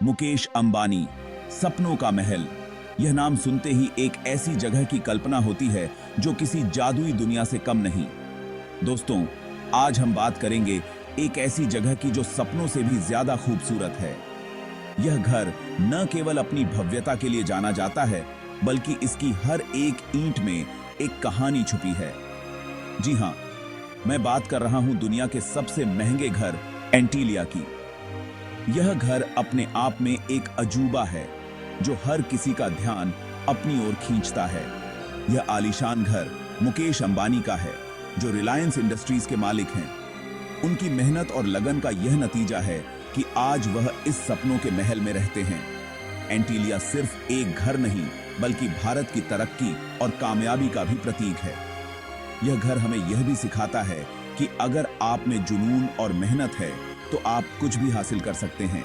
मुकेश अंबानी, सपनों का महल। यह नाम सुनते ही एक ऐसी जगह की कल्पना होती है जो किसी जादुई दुनिया से कम नहीं। दोस्तों, आज हम बात करेंगे एक ऐसी जगह की जो सपनों से भी ज्यादा खूबसूरत है। यह घर न केवल अपनी भव्यता के लिए जाना जाता है, बल्कि इसकी हर एक ईंट में एक कहानी छुपी है। जी हां, मैं बात कर रहा हूं दुनिया के सबसे महंगे घर एंटीलिया की। यह घर अपने आप में एक अजूबा है जो हर किसी का ध्यान अपनी ओर खींचता है। यह आलीशान घर मुकेश अंबानी का है, जो रिलायंस इंडस्ट्रीज के मालिक हैं। उनकी मेहनत और लगन का यह नतीजा है कि आज वह इस सपनों के महल में रहते हैं। एंटीलिया सिर्फ एक घर नहीं, बल्कि भारत की तरक्की और कामयाबी का भी प्रतीक है। यह घर हमें यह भी सिखाता है कि अगर आप में जुनून और मेहनत है तो आप कुछ भी हासिल कर सकते हैं।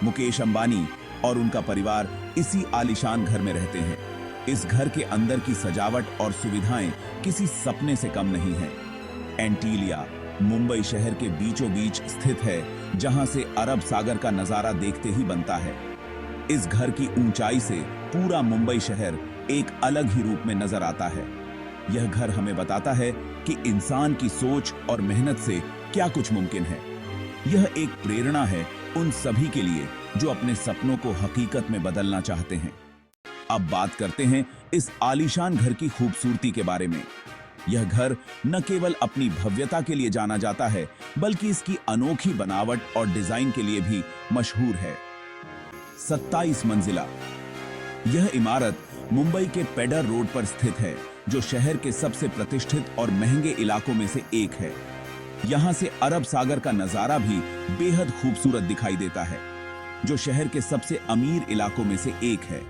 मुकेश अंबानी और उनका परिवार इसी आलीशान घर में रहते हैं। इस घर के अंदर की सजावट और सुविधाएं किसी सपने से कम नहीं है। एंटीलिया मुंबई शहर के बीचों बीच स्थित है, जहां से अरब सागर का नजारा देखते ही बनता है। इस घर की ऊंचाई से पूरा मुंबई शहर एक अलग ही रूप में नजर आता है। यह घर हमें बताता है कि इंसान की सोच और मेहनत से क्या कुछ मुमकिन है। यह एक प्रेरणा है उन सभी के लिए जो अपने सपनों को हकीकत में बदलना चाहते हैं। अब बात करते हैं इस आलीशान घर की खूबसूरती के बारे में। यह घर न केवल अपनी भव्यता के लिए जाना जाता है, बल्कि इसकी अनोखी बनावट और डिजाइन के लिए भी मशहूर है। 27 मंजिला यह इमारत मुंबई के पेडर रोड पर स्थित है, जो शहर के सबसे प्रतिष्ठित और महंगे इलाकों में से एक है। यहां से अरब सागर का नजारा भी बेहद खूबसूरत दिखाई देता है, जो शहर के सबसे अमीर इलाकों में से एक है।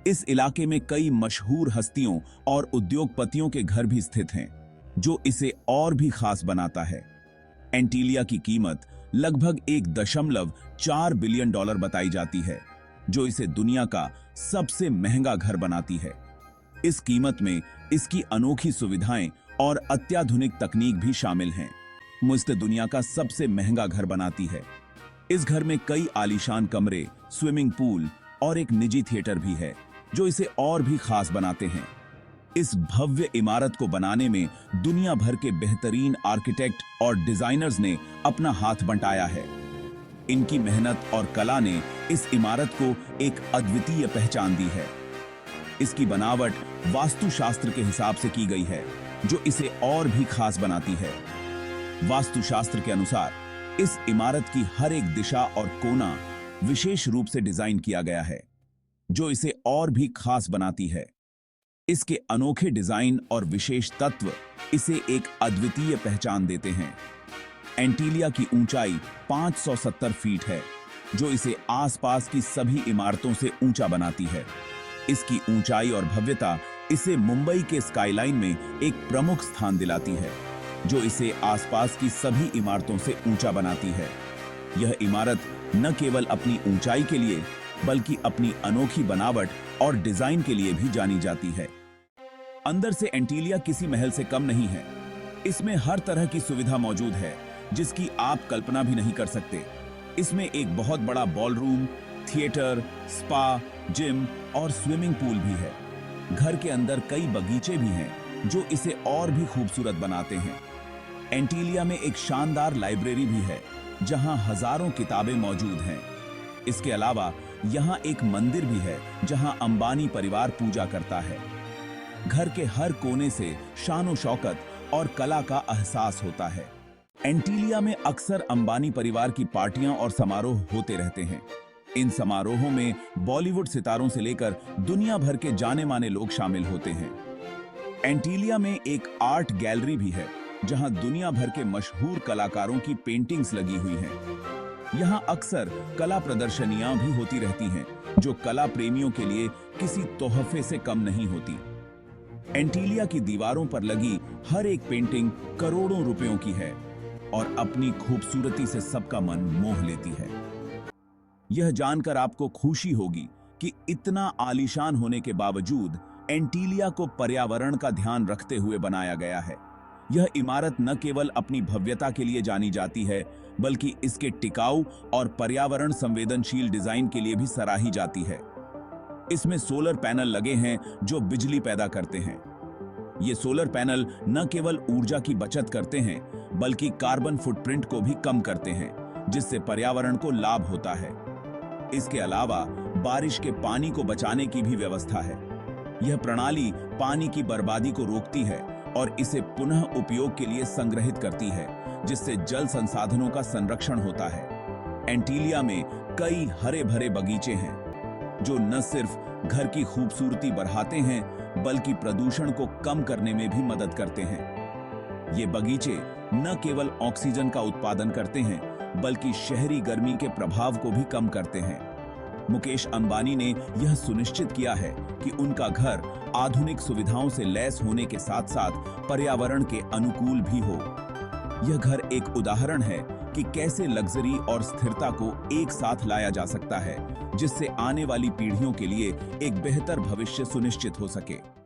इस इलाके में कई मशहूर हस्तियों और उद्योगपतियों के घर भी स्थित हैं, जो इसे और भी खास बनाता है। एंटीलिया की कीमत लगभग 1.4 बिलियन डॉलर बताई जाती है, जो इसे दुनिया का सबसे महंगा घर बनाती है। इस कीमत में इसकी अनोखी सुविधाएं और अत्याधुनिक तकनीक भी शामिल हैं, मुझसे दुनिया का सबसे महंगा घर बनाती है। इस घर में कई आलीशान कमरे, स्विमिंग पूल और एक निजी थिएटर भी है, जो इसे और भी खास बनाते हैं। इस भव्य इमारत को बनाने में दुनिया भर के बेहतरीन आर्किटेक्ट और डिजाइनर्स ने अपना हाथ बंटाया है। इनकी मेहनत और कला ने इस इमारत को एक अद्वितीय पहचान दी है। इसकी बनावट वास्तुशास्त्र के हिसाब से की गई है, जो इसे और भी खास बनाती है। वास्तुशास्त्र के अनुसार इस इमारत की हर एक दिशा और कोना विशेष रूप से डिजाइन किया गया है, जो इसे और भी खास बनाती है। इसके अनोखे डिजाइन और विशेष तत्व इसे एक अद्वितीय पहचान देते हैं। एंटीलिया की ऊंचाई 570 फीट है, जो इसे आसपास की सभी इमारतों से ऊंचा बनाती है। इसकी ऊंचाई और भव्यता इसे मुंबई के स्काईलाइन में एक प्रमुख स्थान दिलाती है, जो इसे आसपास की सभी इमारतों से ऊंचा बनाती है। यह इमारत न केवल अपनी ऊंचाई के लिए, बल्कि अपनी अनोखी बनावट और डिजाइन के लिए भी जानी जाती है। अंदर से एंटीलिया किसी महल से कम नहीं है। इसमें हर तरह की सुविधा मौजूद है, जिसकी आप कल्पना भी नहीं कर सकते। इसमें एक बहुत बड़ा बॉलरूम, थिएटर, स्पा, जिम और स्विमिंग पूल भी है। घर के अंदर कई बगीचे भी हैं, जो इसे और भी खूबसूरत बनाते हैं। एंटीलिया में एक शानदार लाइब्रेरी भी है, जहां हजारों किताबें मौजूद हैं। इसके अलावा यहां एक मंदिर भी है, जहां अंबानी परिवार पूजा करता है। घर के हर कोने से शान शौकत और कला का एहसास होता है। एंटीलिया में अक्सर अंबानी परिवार की पार्टियां और समारोह होते रहते हैं। इन समारोहों में बॉलीवुड सितारों से लेकर दुनिया भर के जाने माने लोग शामिल होते हैं। एंटीलिया में एक आर्ट गैलरी भी है, जहां दुनिया भर के मशहूर कलाकारों की पेंटिंग्स लगी हुई हैं। यहां अक्सर कला प्रदर्शनियां भी होती रहती हैं, जो कला प्रेमियों के लिए किसी तोहफे से कम नहीं होती। एंटीलिया की दीवारों पर लगी हर एक पेंटिंग करोड़ों रुपयों की है और अपनी खूबसूरती से सबका मन मोह लेती है। यह जानकर आपको खुशी होगी कि इतना आलीशान होने के बावजूद एंटीलिया को पर्यावरण का ध्यान रखते हुए बनाया गया है। यह इमारत न केवल अपनी भव्यता के लिए जानी जाती है, बल्कि इसके टिकाऊ और पर्यावरण संवेदनशील डिजाइन के लिए भी सराही जाती है। इसमें सोलर पैनल लगे हैं जो बिजली पैदा करते हैं। ये सोलर पैनल न केवल ऊर्जा की बचत करते हैं, बल्कि कार्बन फुटप्रिंट को भी कम करते हैं, जिससे पर्यावरण को लाभ होता है। इसके अलावा बारिश के पानी को बचाने की भी व्यवस्था है। यह प्रणाली पानी की बर्बादी को रोकती है और इसे पुनः उपयोग के लिए संग्रहित करती है, जिससे जल संसाधनों का संरक्षण होता है। एंटीलिया में कई हरे भरे बगीचे हैं जो न सिर्फ घर की खूबसूरती बढ़ाते हैं, बल्कि प्रदूषण को कम करने में भी मदद करते हैं। ये बगीचे न केवल ऑक्सीजन का उत्पादन करते हैं, बल्कि शहरी गर्मी के प्रभाव को भी कम करते हैं। मुकेश अंबानी ने यह सुनिश्चित किया है कि उनका घर आधुनिक सुविधाओं से लैस होने के साथ साथ पर्यावरण के अनुकूल भी हो। यह घर एक उदाहरण है कि कैसे लग्जरी और स्थिरता को एक साथ लाया जा सकता है, जिससे आने वाली पीढ़ियों के लिए एक बेहतर भविष्य सुनिश्चित हो सके।